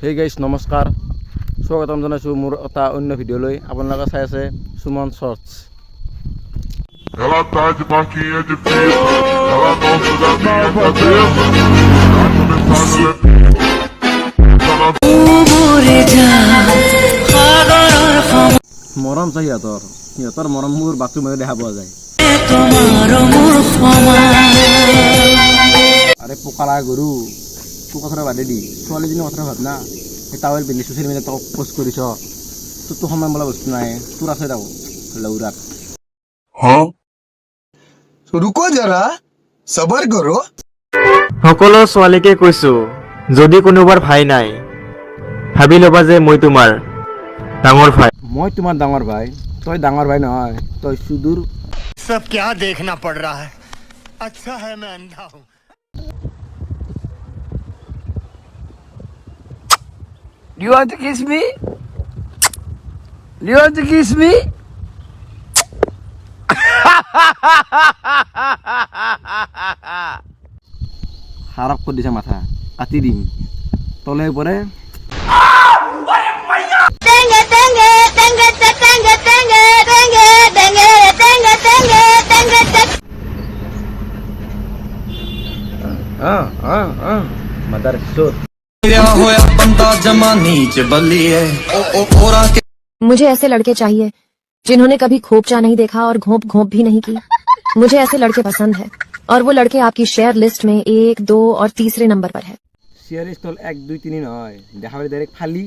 হে গাইছ নমস্কাৰ স্বাগতম জনাইছোঁ মোৰ এটা অন্য ভিডিঅ'লৈ। আপোনালোকে চাই আছে Suman shorts. Ela tá de marquinha de fita, ela gosta da minha cabeça. Tá começando মৰম চাই সিহঁতৰ মৰম মোৰ বাথৰুমতে দেখা পোৱা যায়। আৰে পোকালা গৰু তোৰ কথা বাদে দি ছোৱালীজনীৰ কথা ভাব না। সেই টাৱেল পিন্ধি ছ'চিয়েল মিডিয়াত তক পষ্ট কৰিছ, তোৰতো সময় বোলা বস্তু নাই, তোৰ আছে তাও লৌৰাত। हाँ तो रुको जरा सबर करो। সকলো ছোৱালীকে কৈছো, যদি কোনোবাৰ ভাই নাই ভাবি ল'বা যে মই তোমাৰ ডাঙৰ ভাই। মই তোমাৰ ডাঙৰ ভাই, তই ডাঙৰ ভাই নহয়, তই সুদূৰ। सब क्या देखना पड़ रहा है। अच्छा है मैं अंधा हूँ। Do you want to kiss me? Do you want to kiss me? খাৰাপ কৰি দিছে মাথা, কাটি দিম তলে পৰে। Tenga, tenga, tenga, tenga, tenga, tenga, tenga, tenga, tenga, tenga, tenga. মাদাৰ চোত। मुझे ऐसे लड़के चाहिए जिन्होंने कभी खोपचा नहीं देखा और घोंप घोंप भी नहीं की। मुझे ऐसे लड़के पसंद है और वो लड़के आपकी शेयर लिस्ट में 1, 2 और तीसरे नंबर पर है। চিয়াৰ ষ্টল 1, 2, 3 নহয়, দেখা পালে ডাইৰেক্ট ফালি।